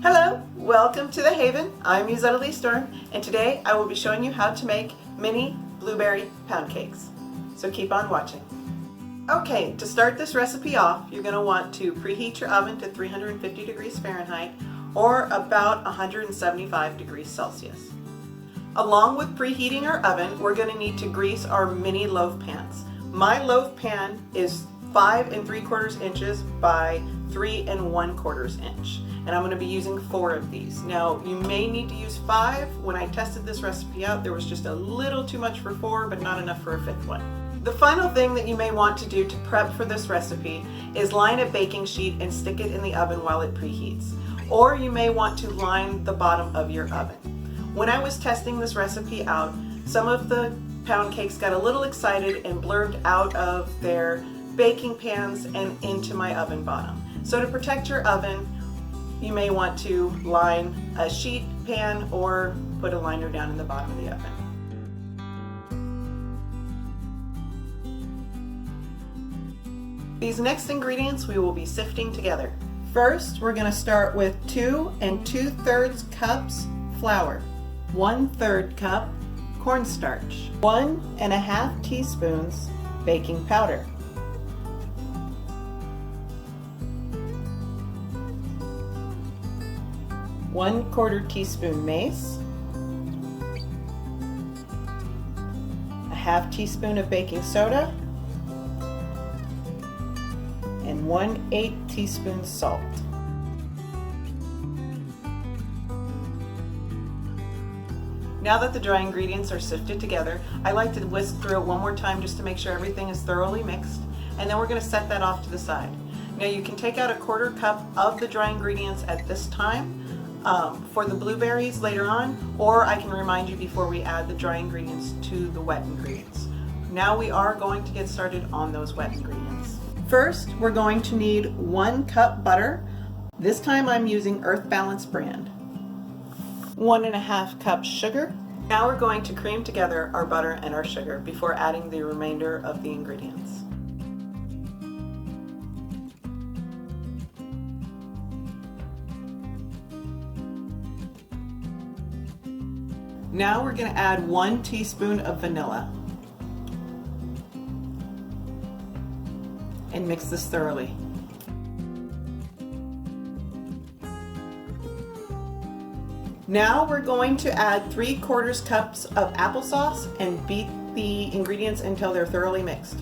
Hello, welcome to the Haven. I'm Musetta Lee Storm, and today I will be showing you how to make mini blueberry pound cakes. So keep on watching. Okay, to start this recipe off, you're going to want to preheat your oven to 350 degrees Fahrenheit or about 175 degrees Celsius. Along with preheating our oven, we're going to need to grease our mini loaf pans. My loaf pan is 5 3/4 inches by 3 1/4 inch, and I'm going to be using 4 of these. Now you may need to use 5. When I tested this recipe out, there was just a little too much for 4, but not enough for a 5th one. The final thing that you may want to do to prep for this recipe is line a baking sheet and stick it in the oven while it preheats. Or you may want to line the bottom of your oven. When I was testing this recipe out, some of the pound cakes got a little excited and blurred out of their baking pans and into my oven bottom. So to protect your oven, you may want to line a sheet pan or put a liner down in the bottom of the oven. These next ingredients we will be sifting together. First, we're going to start with 2 2/3 cups flour, 1/3 cup cornstarch, 1 1/2 teaspoons baking powder, 1/4 teaspoon mace, a 1/2 teaspoon of baking soda, and 1/8 teaspoon salt. Now that the dry ingredients are sifted together, I like to whisk through it one more time just to make sure everything is thoroughly mixed, and then we're going to set that off to the side. Now you can take out a 1/4 cup of the dry ingredients at this time for the blueberries later on, or I can remind you before we add the dry ingredients to the wet ingredients. Now we are going to get started on those wet ingredients. First, we're going to need 1 cup butter. This time I'm using Earth Balance brand. 1 1/2 cups sugar. Now we're going to cream together our butter and our sugar before adding the remainder of the ingredients. Now we're going to add 1 teaspoon of vanilla and mix this thoroughly. Now we're going to add 3/4 cups of applesauce and beat the ingredients until they're thoroughly mixed.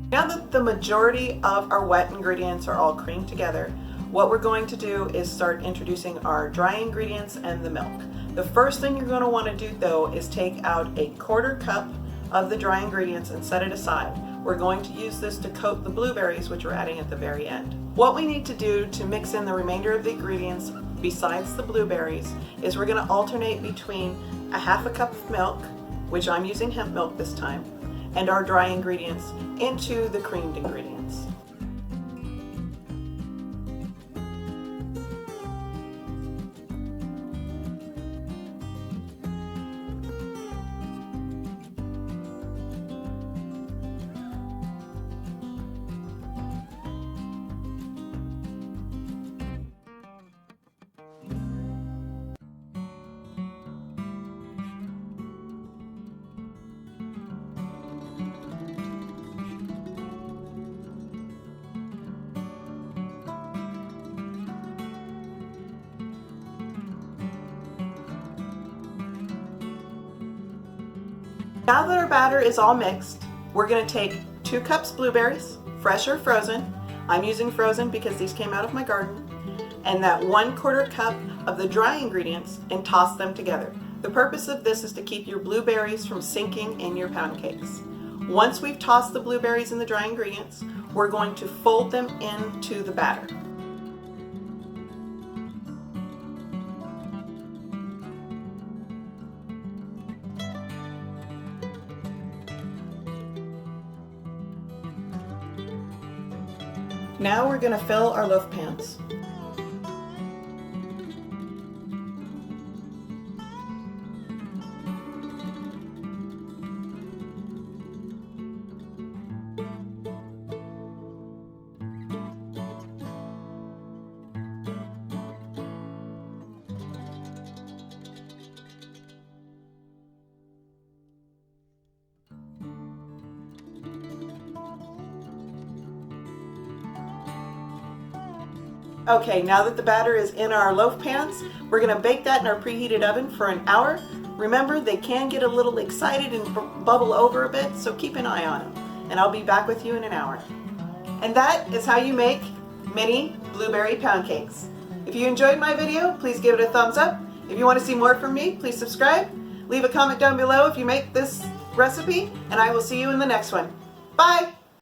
Now that the majority of our wet ingredients are all creamed together, what we're going to do is start introducing our dry ingredients and the milk. The first thing you're going to want to do though is take out a 1/4 cup of the dry ingredients and set it aside. We're going to use this to coat the blueberries, which we're adding at the very end. What we need to do to mix in the remainder of the ingredients besides the blueberries is we're going to alternate between a 1/2 cup of milk, which I'm using hemp milk this time, and our dry ingredients into the creamed ingredients. Now that our batter is all mixed, we're going to take 2 cups blueberries, fresh or frozen. I'm using frozen because these came out of my garden, and that 1/4 cup of the dry ingredients and toss them together. The purpose of this is to keep your blueberries from sinking in your pound cakes. Once we've tossed the blueberries and the dry ingredients, we're going to fold them into the batter. Now we're going to fill our loaf pans. Okay, now that the batter is in our loaf pans, we're going to bake that in our preheated oven for an hour. Remember, they can get a little excited and bubble over a bit, so keep an eye on them. And I'll be back with you in an hour. And that is how you make mini blueberry pound cakes. If you enjoyed my video, please give it a thumbs up. If you want to see more from me, please subscribe. Leave a comment down below if you make this recipe, and I will see you in the next one. Bye!